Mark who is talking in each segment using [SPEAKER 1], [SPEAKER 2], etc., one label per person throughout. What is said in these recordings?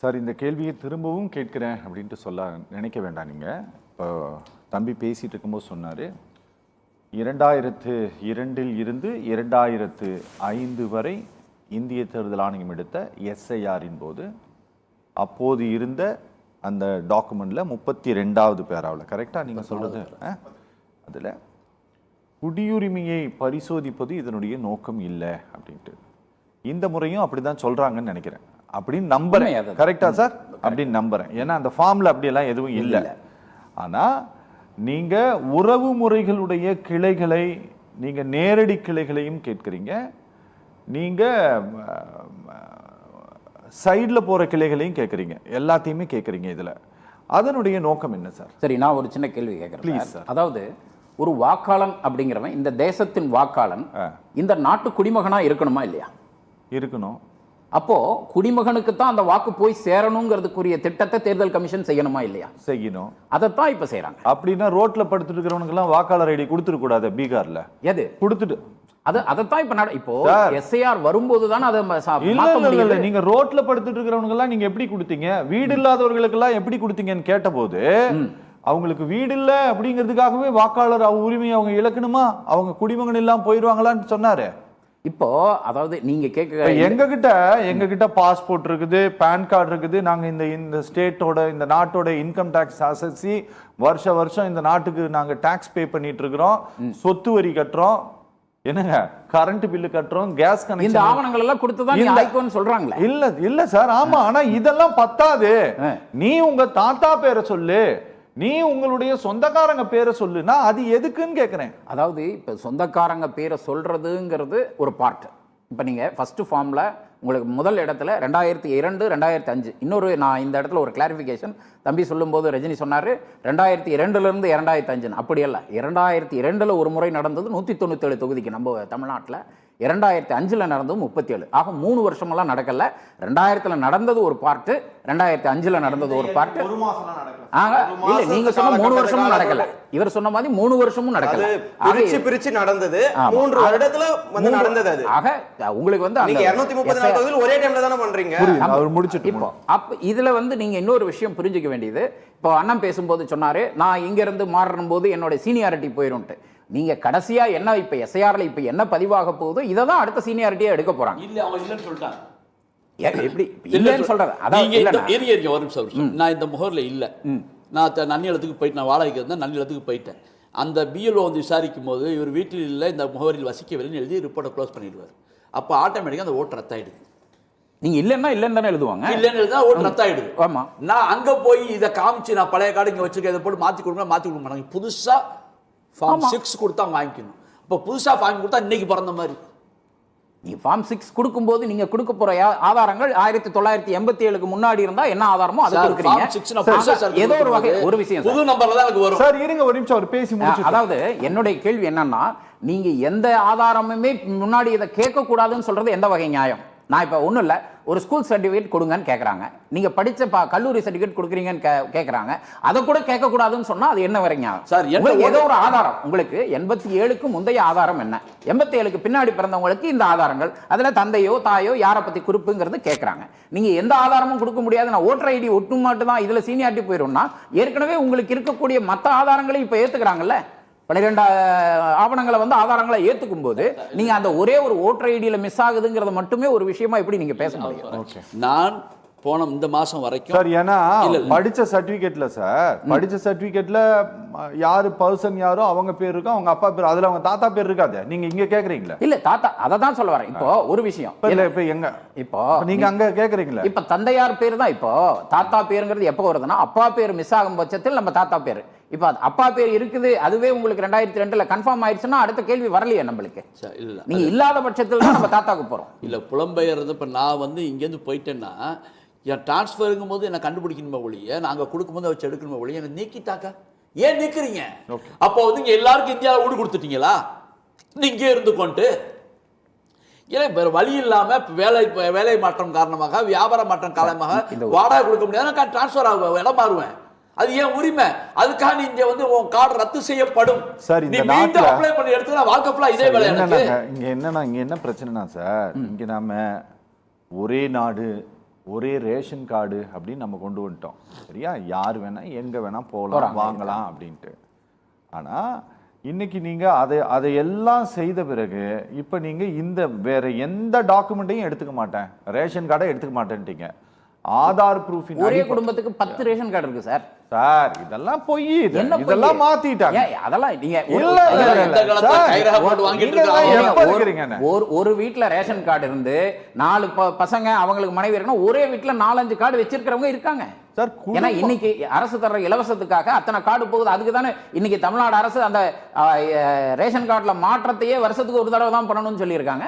[SPEAKER 1] Sir, இந்த கேள்வியை திரும்பவும் கேட்கிறேன் அப்படின்ட்டு சொல்ல நினைக்க வேண்டாம். நீங்கள் இப்போ தம்பி பேசிகிட்டு இருக்கும்போது சொன்னார், 2002 இருந்து 2005 வரை இந்திய தேர்தல் ஆணையம் எடுத்த எஸ்ஐஆரின் போது அப்போது இருந்த அந்த டாக்குமெண்ட்டில் 32வது பேராவில் கரெக்டாக நீங்கள் சொல்கிறது, அதில் குடியுரிமையை பரிசோதிப்பது இதனுடைய நோக்கம் இல்லை அப்படின்ட்டு. இந்த முறையும் அப்படி தான் சொல்கிறாங்கன்னு நினைக்கிறேன், அப்படின்னு நம்புறேன். கரெக்டா சார்? அப்படின்னு நம்புறேன். ஏன்னா அந்த ஃபார்ம்ல அப்படியெல்லாம் எதுவும் இல்லை. ஆனால் நீங்கள் உறவு முறைகளுடைய கிளைகளை, நீங்கள் நேரடி கிளைகளையும் கேட்குறீங்க, நீங்கள் சைடில் போகிற கிளைகளையும் கேட்குறீங்க, எல்லாத்தையுமே கேட்குறீங்க. இதில் அதனுடைய நோக்கம் என்ன சார்?
[SPEAKER 2] சரி, நான் ஒரு சின்ன கேள்வி கேட்குறேன் ப்ளீஸ் சார். அதாவது ஒரு வாக்காளன் அப்படிங்கிறவன், இந்த தேசத்தின் வாக்காளன், இந்த நாட்டு குடிமகனா இருக்கணுமா இல்லையா?
[SPEAKER 1] இருக்கணும்.
[SPEAKER 2] அப்போ குடிமகனுக்கு தான் அந்த வாக்கு போய் சேரணுங்கிறதுக்குரிய திட்டத்தை தேர்தல் கமிஷன் செய்யணுமா இல்லையா?
[SPEAKER 1] செய்யணும்.
[SPEAKER 2] அதைத்தான் இப்ப செய்யறாங்க.
[SPEAKER 1] அப்படின்னா ரோட்ல படுத்துட்டு இருக்கிறவனுக்கு எல்லாம் வாக்காளர் ஐடி கொடுத்துட கூடாது. பீகார்ல
[SPEAKER 2] எது
[SPEAKER 1] கொடுத்துட்டு
[SPEAKER 2] அதைத்தான் இப்போ எஸ்ஐஆர் வரும்போது தான் அதை
[SPEAKER 1] இல்ல. நீங்க ரோட்ல படுத்துட்டு இருக்கிறவனுக்கு எல்லாம் நீங்க எப்படி கொடுத்தீங்க? வீடு இல்லாதவர்களுக்கு எல்லாம் எப்படி கொடுத்தீங்கன்னு கேட்டபோது, அவங்களுக்கு வீடு இல்லை அப்படிங்கிறதுக்காகவே வாக்காளர் உரிமையை அவங்க இழக்கணுமா, அவங்க குடிமகன் எல்லாம் போயிடுவாங்களான்னு சொன்னாரு.
[SPEAKER 2] இப்போ அதாவது நீங்க கேட்க,
[SPEAKER 1] எங்க கிட்ட பாஸ்போர்ட் இருக்குது, பேன் கார்டு இருக்குது, நாங்க இந்த ஸ்டேட்டோட, இந்த நாட்டோட இன்கம் டாக்ஸ் அசசி வருஷம் இந்த நாட்டுக்கு நாங்க டாக்ஸ் பே பண்ணிட்டு இருக்கிறோம், சொத்து வரி கட்டுறோம், என்னங்க கரண்ட் பில்லு கட்டுறோம், கேஸ் கனெக்ஷன்,
[SPEAKER 2] இந்த ஆவணங்கள் எல்லாம் கொடுத்துதான் சொல்றாங்களே.
[SPEAKER 1] இல்ல சார், ஆமா. ஆனா இதெல்லாம் பத்தாது. நீ உங்க தாத்தா பேரை சொல்லு, நீ உங்களுடைய சொந்தக்காரங்க பேரை சொல்லுனா அது எதுக்குன்னு கேட்குறேன்.
[SPEAKER 2] அதாவது இப்போ சொந்தக்காரங்க பேரை சொல்றதுங்கிறது ஒரு பார்ட். இப்போ நீங்கள் ஃபர்ஸ்ட் ஃபார்ம்ல உங்களுக்கு முதல் இடத்துல 2002 2005. இன்னொரு நான் இந்த இடத்துல ஒரு கிளாரிஃபிகேஷன், தம்பி சொல்லும்போது ரஜினி சொன்னார் 2002லேருந்து 2005. அப்படியல்ல, 2002 ஒரு முறை நடந்தது 197 தொகுதிக்கு நம்ம தமிழ்நாட்டில், 2005 நடந்தது 37. ஆக 3 வருஷமெல்லாம் நடக்கல. 2000 நடந்தது ஒரு பார்ட்டு, 2005 நடந்தது ஒரு பார்ட்டு. இல்ல, நீங்க சொன்ன 3 வருஷமும் நடக்கல, இவர் சொன்ன மாதிரி 3 வருஷமும் நடக்கல.
[SPEAKER 3] பிரிச்சு நடந்தது 3 வருடத்துல வந்து நடந்தது. அது
[SPEAKER 2] ஆக உங்களுக்கு வந்து
[SPEAKER 3] நீங்க 234 தொகுதியில் ஒரே டைம்ல தான பண்றீங்க.
[SPEAKER 1] அவர் முடிச்சிட்டு
[SPEAKER 2] இப்போ அப்ப இதுல வந்து நீங்க இன்னொரு விஷயம் புரிஞ்சுக்க வேண்டியது, இப்போ அண்ணன் பேசும்போது சொன்னாரு நான் இங்க இருந்து மாறும் போது என்னோட சீனியாரிட்டி போயிடும்ட்டு. நீங்க கடைசியா என்ன இப்ப எஸ்ஐஆர்ல இப்ப என்ன பதிவாக போகுதோ இதை தான் அடுத்த சீனியாரிட்டியா எடுக்க போறாங்க.
[SPEAKER 4] இல்ல, அவங்க இல்லன்னு சொல்லிட்டாங்க.
[SPEAKER 2] எப்படி இல்லன்னு சொல்றது?
[SPEAKER 4] அதாவது ஒரு நிமிஷம், நான் இந்த முகர்ல இல்ல, நான் நன்னிலத்துக்கு போயிட்டு, நான் வாடகைக்கு இருந்தேன், நன்னிலத்துக்கு போயிட்டேன். அந்த பிஎல்ஓ வந்து விசாரிக்கும் போது இவர் வீட்டில் இல்லை, இந்த முகவரியில் வசிக்கவில்லைன்னு எழுதி ரிப்போர்ட்டை க்ளோஸ் பண்ணிடுவார். அப்போ ஆட்டோமேட்டிக்காக அந்த ஓட்டு ரத்தாயிடுது.
[SPEAKER 2] நீங்க இல்லன்னா இல்லன்னு தானே எழுதுவாங்க.
[SPEAKER 4] இல்லன்னு எழுதா ஓட்டு ரத்தாயிடுது.
[SPEAKER 2] ஆமா, நான்
[SPEAKER 4] அங்க போய் இதை காமிச்சு நான் பழைய கார்டு இங்க வச்சிருக்கேன், இதை போட்டு மாத்தி கொடுக்க மாட்டாங்க. புதுசா ஃபார்ம் 6 கொடுத்தா வாங்கிக்கணும். இப்போ புதுசா ஃபார்ம் கொடுத்தா இன்னைக்கு பிறந்த மாதிரி.
[SPEAKER 2] நீ ஃபார்ம் 6 கொடுக்கும்போது நீங்க கொடுக்க போற ஆதாரங்கள் 1987க்கு முன்னாடி இருந்தா என்ன ஆதாரமோ அது கொடுக்குறீங்க. ஏதோ ஒரு வகை ஒரு விஷயம்
[SPEAKER 4] புது நம்பர்ல தான் எனக்கு வரும்.
[SPEAKER 1] சார் இருங்க ஒரு நிமிஷம், அவர் பேசி முடிச்சு.
[SPEAKER 2] அதாவது என்னுடைய கேள்வி என்னன்னா, நீங்க எந்த ஆதாரமுமே முன்னாடி இதை கேட்க கூடாதுன்னு சொல்றது எந்த வகை நியாயம்? நான் இப்போ ஒன்றும் இல்லை, ஒரு ஸ்கூல் சர்டிஃபிகேட் கொடுங்கன்னு கேட்குறாங்க, நீங்கள் படித்த கல்லூரி சர்டிஃபிகேட் கொடுக்குறீங்கன்னு கேட்குறாங்க, அதை கூட கேட்கக்கூடாதுன்னு சொன்னால் அது என்ன வரைங்க சார்? ஏதோ ஒரு ஆதாரம் உங்களுக்கு 87க்கு முந்தைய ஆதாரம் என்ன, 87க்கு பின்னாடி பிறந்தவங்களுக்கு இந்த ஆதாரங்கள், அதில் தந்தையோ தாயோ யாரை பற்றி குறிப்புங்கிறது கேட்குறாங்க. நீங்கள் எந்த ஆதாரமும் கொடுக்க முடியாது, நான் ஓட்டர் ஐடி ஒட்டு மாட்டு தான் இதில் சீனியாரிட்டி போயிடும்னா, ஏற்கனவே உங்களுக்கு இருக்கக்கூடிய மற்ற ஆதாரங்களையும் இப்போ ஏற்றுக்கிறாங்கல்ல. 12 ஆவணங்களை வந்து ஆதாரங்களை ஏத்துக்கும் போது நீங்க அந்த ஒரே ஒரு ஓட்டர் ஐடியில மிஸ் ஆகுதுங்கிறது மட்டுமே ஒரு விஷயமா எப்படி நீங்க பேச முடியும்?
[SPEAKER 4] நான் போன இந்த மாசம் வரைக்கும்
[SPEAKER 1] சார், ஏன்னா படிச்ச சர்டிபிகேட்ல சார், படிச்ச சர்டிபிகேட்ல யாரு பர்சன் யாரோ அவங்க பேர் இருக்கும், அவங்க அப்பா பேர், அதுல அவங்க தாத்தா பேர் இருக்காது. நீங்க இங்க கேக்குறீங்களா?
[SPEAKER 2] இல்ல தாத்தா, அதை தான் சொல்ல வரேன். இப்போ ஒரு விஷயம்
[SPEAKER 1] இப்ப எங்க இப்போ நீங்க அங்க கேக்குறீங்களா?
[SPEAKER 2] இப்ப தந்தையார் பேர் தான். இப்போ தாத்தா பேருங்கிறது எப்ப வருதுன்னா, அப்பா பேர் மிஸ் ஆகும் பட்சத்தில் நம்ம தாத்தா பேர், இப்ப அப்பா பேர் இருக்குது, அதுவே உங்களுக்கு 2002ல கன்ஃபார்ம் ஆயிடுச்சுன்னா அடுத்த கேள்வி வரலையே நம்மளுக்கு.
[SPEAKER 4] இல்ல,
[SPEAKER 2] நீங்க இல்லாத பட்சத்தில் தான் நம்ம தாத்தாக்கு போறோம்.
[SPEAKER 4] இல்ல, புலம்பெயர்ந்து இப்ப நான் வந்து இங்கேருந்து போயிட்டேன்னா என் டிரான்ஸ்ஃபருங்கும் போது என்ன கண்டுபிடிக்கணுமா ஒழிய, நாங்கள் கொடுக்கும்போது வச்சு எடுக்கணுமா ஒழிய என்ன நீக்கிட்டாக்கா? ஏன் நீக்குறீங்க? அப்போ வந்து இங்கே எல்லாருக்கும் இந்தியாவில் வீடு கொடுத்துட்டீங்களா? இங்கே இருந்து கொண்டு ஏன் வேற வழி இல்லாம வேலை மாற்றம் காரணமாக, வியாபார மாற்றம் காரணமாக வாடகை கொடுக்க முடியாது, டிரான்ஸ்ஃபர் ஆகும், இடம் மாறுவேன். அது ஏன் உரிமை? அதுக்காக நீ இங்க வந்து உன் கார்டு ரத்து செய்யப்படும்.
[SPEAKER 1] சார்,
[SPEAKER 4] நீ மீண்டும் அப்ளை பண்ணி எடுத்துக்கலாம், வாழ்க்கை ஃபுல்லா இதே வேலை.
[SPEAKER 1] இங்க என்ன பிரச்சனைனா சார், இங்க நாம ஒரே நாடு ஒரே ரேஷன் கார்டு அப்படின்னு நம்ம கொண்டு வந்துட்டோம். சரியா? யார் வேணா எங்க வேணா போகலாம், வாங்கலாம் அப்படின்ட்டு. ஆனா இன்னைக்கு நீங்க அதையெல்லாம் செய்த பிறகு இப்ப நீங்க இந்த வேற எந்த டாக்குமெண்ட்டையும் எடுத்துக்க மாட்டேன், ரேஷன் கார்டை எடுத்துக்க மாட்டேன்ட்டீங்க. ஆதார் ப்ரூஃப்
[SPEAKER 2] ஒரே குடும்பத்துக்கு 10 ரேஷன் கார்டு இருக்கு சார்.
[SPEAKER 1] சார் இதெல்லாம் பொய், இதெல்லாம் மாத்திட்டாங்க.
[SPEAKER 2] அதெல்லாம் நீங்க ஒரு வீட்டுல ரேஷன் கார்டு இருந்து 4 பசங்க அவங்களுக்கு மனைவி இருக்கணும், ஒரே வீட்டுல 4-5 கார்டு வச்சிருக்கிறவங்க இருக்காங்க
[SPEAKER 1] சார்.
[SPEAKER 2] ஏன்னா இன்னைக்கு அரசு தர்ற இலவசத்துக்காக அத்தனை கார்டு போகுது. அதுக்கு தானே இன்னைக்கு தமிழ்நாடு அரசு அந்த ரேஷன் கார்டுல மாற்றத்தையே வருஷத்துக்கு ஒரு தடவை தான் பண்ணணும்னு சொல்லியிருக்காங்க.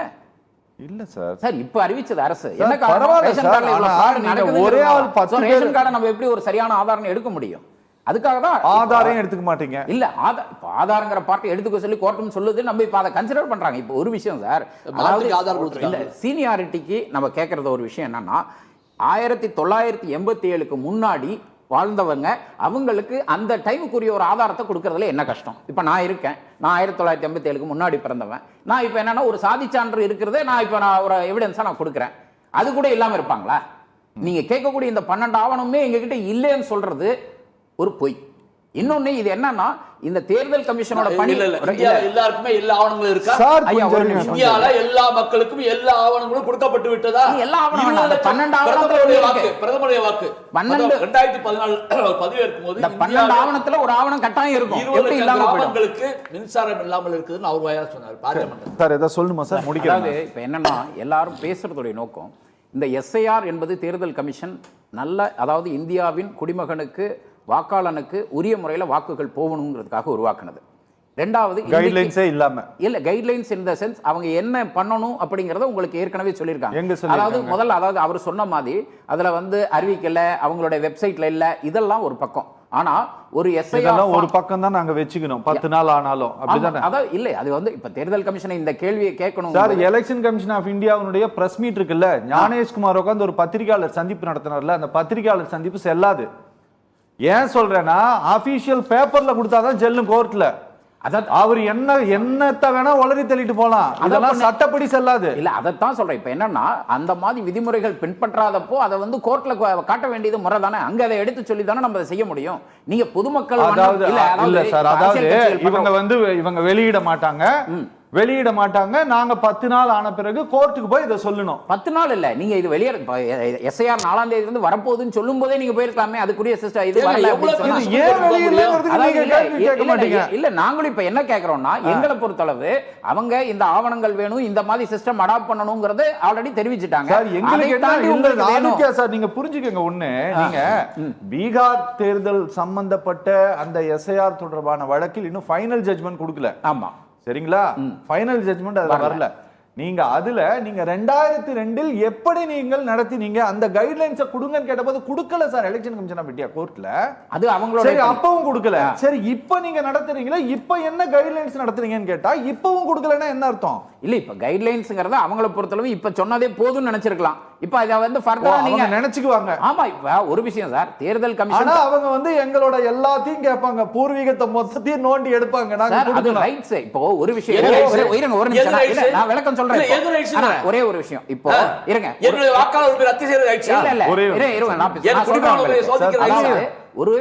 [SPEAKER 1] இல்ல சார்,
[SPEAKER 2] சார் இப்ப அறிவிச்சது அரசு. என்ன காரணம்? ரேஷன் கார்டுல இவ்வளவு ஃப்ராட் நடக்குது. ஒரே ஆள் 10 ரேஷன் கார்டை நம்ம எப்படி ஒரு சரியான ஆதாரம் எடுக்க முடியும்? அதுக்காக தான்
[SPEAKER 1] ஆதாரம் எடுத்துக்க மாட்டீங்க.
[SPEAKER 2] இல்ல ஆதாரங்கிற பார்ட்டி எடுத்துக்க சொல்லி கோர்ட்டும் சொல்லுது. நம்ம இப்ப அதை கன்சிடர் பண்றாங்க. இப்போ ஒரு விஷயம் சார், அதாவது இல்ல சீனியாரிட்டிக்கு நம்ம கேட்கறது ஒரு விஷயம் என்னன்னா, 1987க்கு முன்னாடி வாழ்ந்தவங்க அவங்களுக்கு அந்த டைமுக்குரிய ஒரு ஆதாரத்தை கொடுக்கறதுல என்ன கஷ்டம்? இப்ப நான் இருக்கேன், நான் 1987க்கு முன்னாடி பிறந்தவன். நான் இப்ப என்னன்னா ஒரு சாதி சான்று இருக்கிறது, நான் ஒரு எவிடன்ஸா நான் கொடுக்குறேன். அது கூட இல்லாம இருப்பாங்களா? நீங்க கேட்கக்கூடிய இந்த 12 ஆவணமே எங்ககிட்ட இல்லைன்னு சொல்றது ஒரு பொய். இன்னொன்னு இது என்னன்னா, இந்த தேர்தல் கமிஷனோட பணி
[SPEAKER 4] எல்லாருக்குமே எல்லா ஆவணங்களும் இருக்கா? இந்தியால எல்லா மக்களுக்கும் எல்லா ஆவணங்களும் கொடுக்கப்பட்டு விட்டதா?
[SPEAKER 2] எல்லா ஆவணங்களும் 12 ஆவணங்களுடைய வாக்கு,
[SPEAKER 4] பிரதமருடைய வாக்கு 2014 பதிவேற்கும் போது
[SPEAKER 2] 12 ஆவணத்துல ஒரு ஆவணம் கட்டாயம் இருக்கும். எப்படி இல்லாம
[SPEAKER 4] ஆவணங்களுக்கு மின்சாரம் இல்லாமல் இருக்குதுன்னு அவர் வாயால சொன்னார் பார்லிமென்ட்ல.
[SPEAKER 1] சார் எதை சொல்லுமா சார் முடிக்கிறாங்க.
[SPEAKER 2] இப்ப என்னன்னா, எல்லாரும் பேசுறதுடைய நோக்கம் இந்த எஸ்ஐஆர் என்பது தேர்தல் கமிஷன் அதாவது இந்தியாவின் குடிமகனுக்கு வாக்காளனுக்கு உரிய முறையில் வாக்குகள் போகணுங்கிறதுக்காக உருவாக்குனது. ரெண்டாவது
[SPEAKER 1] கைட்லைன்ஸே இல்லாம
[SPEAKER 2] இல்ல, கைட்லைன்ஸ் இன் தி சென்ஸ் அவங்க என்ன பண்ணணும் அப்படிங்கறத உங்களுக்கு ஏற்கனவே சொல்லிருக்காங்க. அதாவது முதல்ல அவர் சொன்ன மாதிரி அதுல அறிவிக்கல, அவங்களுடைய வெப்சைட்ல இல்ல, இதெல்லாம் ஒரு பக்கம். ஆனா ஒரு எஸ்ஐஆர்
[SPEAKER 1] ஒரு பக்கம் தான் நாங்க வெச்சுக்கணும் 10 நாள் ஆனாலும் அப்படிதானே?
[SPEAKER 2] அதாவது இல்ல, அது இப்ப தேர்தல் கமிஷனை இந்த கேள்வியை கேட்கணும்
[SPEAKER 1] சார். எலெக்ஷன் கமிஷன் ஆஃப் இந்தியாவுடைய பிரஸ் மீட் இருக்குல்ல, ஞானேஷ்குமார் உட்கார்ந்து ஒரு பத்திரிகையாளர் சந்திப்பு நடத்தினார்ல, அந்த பத்திரிகையாளர் சந்திப்பு செல்லாது. ஏன் சொல்றேன்னா, ஆபீஷியல் பேப்பர்ல கொடுத்தாதான் ஜெல்லும் கோர்ட்ல. அவர் என்னத்த வேணா உளறி தள்ளிட்டு போலாம், அதெல்லாம் சட்டப்படி செல்லாது.
[SPEAKER 2] இல்ல, அதைத்தான் சொல்றேன். இப்ப என்னன்னா, அந்த மாதிரி விதிமுறைகள் பின்பற்றாதப்போ அதை கோர்ட்ல காட்ட வேண்டியது முறை தானே. அங்க அதை எடுத்து சொல்லி தானே நம்ம அதை செய்ய முடியும். நீங்க பொதுமக்கள்
[SPEAKER 1] இல்ல சார், அதாவது இவங்க வெளியிட மாட்டாங்க. நாங்க 10 நாள் ஆன பிறகு கோர்ட்டுக்கு போய் இதை சொல்லணும்.
[SPEAKER 2] 10 நாள் இல்ல, நீங்க இது வெளியே எஸ்ஐஆர் 4ஆம் தேதி இருந்து வரப்போகுதுன்னு சொல்லும் போதே நீங்க போயிருக்கலாமே. அதுக்குரிய சிஸ்டம் இது வரல. இல்ல, நாங்களும் இப்ப என்ன கேக்குறோம்னா, எங்களை பொறுத்தளவு அவங்க இந்த ஆவணங்கள் வேணும், இந்த மாதிரி சிஸ்டம் அடாப்ட் பண்ணணும்ங்கறது ஆல்ரெடி தெரிவிச்சிட்டாங்க.
[SPEAKER 1] சார் நீங்க புரிஞ்சுக்கங்க ஒண்ணு, நீங்க பீகார் தேர்தல் சம்பந்தப்பட்ட அந்த எஸ்ஐஆர் தொடர்பான வழக்கில் இன்னும் ஃபைனல் ஜட்ஜ்மெண்ட் கொடுக்கல.
[SPEAKER 2] ஆமா,
[SPEAKER 1] சரிங்களா? ஃபைனல் ஜட்ஜ்மெண்ட் அதுல வரல. நீங்க 2002 எப்படி நீங்கள் நடத்தினீங்க, அந்த கைட்லைன்ஸ் கொடுங்கன்னு கேட்டபோது கொடுக்கல sir election commission of India கோர்ட்ல.
[SPEAKER 2] அது அவங்களோட
[SPEAKER 1] அப்பவும் கொடுக்கல. சரி, இப்போ நீங்க நடத்துறீங்களா, இப்போ என்ன கைட்லைன்ஸ் நடத்துறீங்கன்னு கேட்டா இப்பவும் கொடுக்கலன்னா என்ன அர்த்தம்?
[SPEAKER 2] இல்ல, இப்ப கைட்லைன்ஸ்ங்கறத அவங்கள பொறுத்தளவு இப்ப சொன்னதே போதும்னு நினைச்சிருக்கலாம். இப்ப இத ஃபர்தரா நீங்க
[SPEAKER 1] நினைச்சுக்குவாங்க.
[SPEAKER 2] ஆமா, இப்ப ஒரு விஷயம் சார், தேர்தல் கமிஷன்
[SPEAKER 1] அவங்க எங்களோட எல்லாத்தையும் கேட்பாங்க, பூர்வீகத்தை மொத்தத்தையும் நோண்டி எடுப்பாங்க.
[SPEAKER 2] அது ரைட்ஸ். இப்போ ஒரு விஷயம் ஒரு நிமிஷம் நான் விளக்கம் சொல்றேன். ஒரே ஒரு விஷயம், இப்போ இருங்க,
[SPEAKER 4] என்னுடைய வாக்காளர் ரத்து செய்யறது ரைட்ஸ்
[SPEAKER 2] இல்ல, ஒரு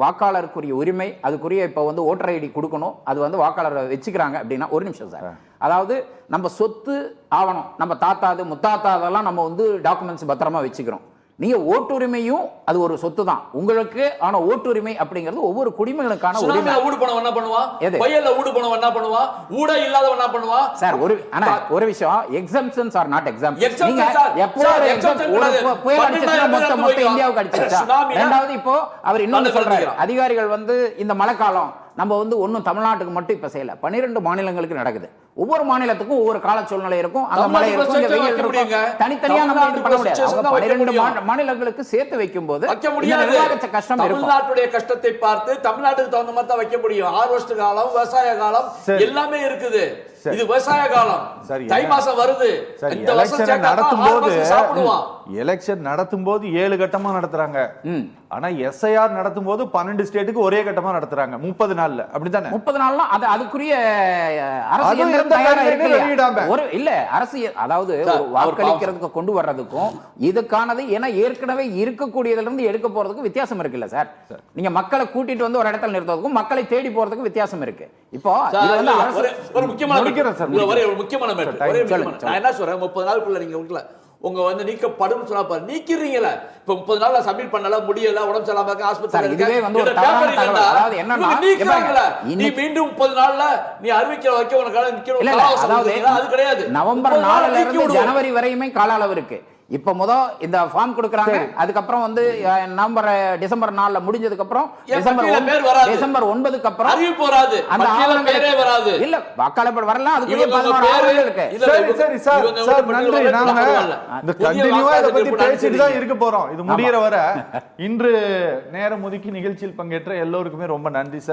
[SPEAKER 2] வாக்காளருக்குரிய உரிமை, அதுக்குரிய இப்ப ஓட்டர் ஐடி கொடுக்கணும், அது வாக்காளரை வச்சுக்கிறாங்க அப்படின்னா, ஒரு நிமிஷம் சார், அதாவது நம்ம சொத்து ஆவணம், நம்ம தாத்தாது முத்தாத்தாதெல்லாம் நம்ம டாக்குமெண்ட்ஸ் பத்திரமா வச்சுக்கிறோம். நீங்க ஓட்டுரிமையும் அது ஒரு சொத்து தான் உங்களுக்கு. ஆனா ஓட்டுரிமை அப்படிங்கிறது ஒவ்வொரு குடிமகனுக்கான உரிமை.
[SPEAKER 4] ஊடு போனவன் என்ன பண்ணுவான்? பையல்ல ஊடு போனவன் என்ன பண்ணுவான்? ஊட இல்லாதவன் என்ன பண்ணுவான்?
[SPEAKER 2] சார் ஒரு விஷயம், எக்ஸம்ஷன்ஸ் ஆர் நாட் எக்ஸம்ஷன். நீங்க எப்போ புயல் அடிச்சா மொத்த இந்தியாவுக்கு அடிச்சிருச்சா? ரெண்டாவது, இப்போ அவர் இன்னொன்னு சொல்றாரு, அதிகாரிகள் இந்த மழைக்காலம் நம்ம ஒன்னும் தமிழ்நாட்டுக்கு மட்டும் இப்ப செய்யல, 12 மாநிலங்களுக்கு நடக்குது. ஒவ்வொரு மாநிலத்துக்கும் ஒவ்வொரு கால சூழ்நிலை இருக்கும், அங்க மழை இருக்கும், இங்க வெயில் இருக்கும். தனித்தனியா நம்ம இது பண்ண முடியாது. 12 மாநிலங்களுக்கு சேர்த்து வைக்கும் போது கஷ்டம் இருக்கும்.
[SPEAKER 4] தமிழ்நாட்டுடைய கஷ்டத்தை பார்த்து தமிழ்நாட்டுக்கு தகுந்த மாதிரி தான் வைக்க முடியும். ஹார்வெஸ்ட் காலம், விவசாய காலம் எல்லாமே இருக்குது. இது விவசாய காலம், தை மாசம் வருது. இந்த வருஷம்
[SPEAKER 1] எலெக்ஷன் நடத்தும் போது 7 கட்டமா நடத்துறாங்க. ஆனா எஸ்ஐஆர் நடத்தும் போது 12 ஸ்டேட்டுக்கு ஒரே கட்டமா நடத்துறாங்க 30 நாள்ல. அப்படித்தானே?
[SPEAKER 2] 30 நாள்னா அதுக்குரிய அரசு
[SPEAKER 1] எந்த
[SPEAKER 2] தயாரா
[SPEAKER 1] deadline
[SPEAKER 2] இருக்கு இல்லையா?
[SPEAKER 1] வெளியிடாம.
[SPEAKER 2] ஒரு இல்ல அரசியல் அதாவது
[SPEAKER 4] சார்,
[SPEAKER 2] ஒரு வாக்களிக்கிறதுக்கு கொண்டு வர்றதுக்கும் இதுக்கானது ஏன்னா ஏற்கனவே இருக்கக்கூடியதுல இருந்து எடுக்க போறதுக்கு வித்தியாசம் இருக்குல்ல சார். நீங்க மக்களை கூட்டிட்டு வந்து ஒரு இடத்துல நிறுத்துறதுக்கும் மக்களை தேடி போறதுக்கு வித்தியாசம் இருக்கு. இப்போ
[SPEAKER 4] சார்,
[SPEAKER 2] இது வந்து
[SPEAKER 4] இல்ல,
[SPEAKER 2] அரசு
[SPEAKER 4] ஒரு முக்கியமான
[SPEAKER 1] முடிக்கிறேன் சார்,
[SPEAKER 4] இல்ல, ஒரே ஒரு முக்கியமான matter.
[SPEAKER 1] சார்,
[SPEAKER 4] ஒரே
[SPEAKER 2] சொல்லுங்க,
[SPEAKER 4] முக்கியமான. நான் என்ன சொல்றேன், 30 நாளுக்குள்ள நீங்க உங்களை உங்க வந்து நீக்கப்படும் சொன்னா பாரு, நீக்கிறீங்களா? இப்ப 30 நாள்ல சப்மிட் பண்ணல, முடியல, உடம்பு சரியில்லாம இருக்கு, ஆஸ்பத்திரியில
[SPEAKER 2] சார்,
[SPEAKER 4] இருக்க,
[SPEAKER 2] இதுவே வந்து ஒரு
[SPEAKER 4] இந்த
[SPEAKER 2] தவறான
[SPEAKER 4] paper
[SPEAKER 2] தகவல்.
[SPEAKER 4] இல்லைன்னா,
[SPEAKER 2] அதாவது என்னன்னா,
[SPEAKER 4] இவங்க நீக்குறாங்களா? நீ
[SPEAKER 2] இன்னைக்கு-
[SPEAKER 4] மீண்டும் 30 நாள்ல நீ அறிவிக்கிற வரைக்கும் உனக்கு நிக்கணும்,
[SPEAKER 2] இல்ல இல்ல
[SPEAKER 4] கால அவகாசம்
[SPEAKER 2] அதாவது
[SPEAKER 4] கொடுக்குறீங்களா? அது கிடையாது.
[SPEAKER 2] நவம்பர்
[SPEAKER 4] 30 நாள்ல
[SPEAKER 2] 4ல
[SPEAKER 4] நீக்கி
[SPEAKER 2] இருந்து
[SPEAKER 4] விடுவோம்.
[SPEAKER 2] ஜனவரி வரையுமே கால அளவு இருக்கு. இப்ப இந்த ஃபார்ம் கொடுக்கறாங்க, அதுக்கப்புறம் வந்து டிசம்பர் 4ல முடிஞ்சதுக்கு அப்புறம்
[SPEAKER 4] என் பட்டியல பேர் வராது.
[SPEAKER 2] டிசம்பர் 9க்கு அப்புறம்
[SPEAKER 4] அறிவிப்பு வராது,
[SPEAKER 2] அந்த
[SPEAKER 4] பட்டியல
[SPEAKER 2] ஆவணங்கள்
[SPEAKER 4] பேரே வராது.
[SPEAKER 2] இல்ல வாக்காளர் வரலாம், அதுக்குரிய
[SPEAKER 4] இவங்க
[SPEAKER 2] 11
[SPEAKER 4] பேரு-
[SPEAKER 2] ஆவணங்கள் இருக்கு.
[SPEAKER 4] இல்ல,
[SPEAKER 1] சரி
[SPEAKER 4] இவங்க-
[SPEAKER 1] சரி சார்
[SPEAKER 4] இவங்க
[SPEAKER 1] சார்
[SPEAKER 4] வந்து
[SPEAKER 1] நன்றி.
[SPEAKER 4] பட்டியல
[SPEAKER 1] நாங்க
[SPEAKER 4] பரவாயில்ல.
[SPEAKER 1] இந்த
[SPEAKER 4] புதிய
[SPEAKER 1] கண்டினியூவா இதை
[SPEAKER 4] வாக்காளர்
[SPEAKER 1] பத்தி
[SPEAKER 4] திருப்பு
[SPEAKER 1] பேசிட்டு தான்
[SPEAKER 4] நடத்தி
[SPEAKER 1] இருக்க போறோம். இது முடியற வரை இன்று நேரம் ஒதுக்கி நிகழ்ச்சியில் பங்கேற்ற எல்லோருக்குமே ரொம்ப நன்றி சார்.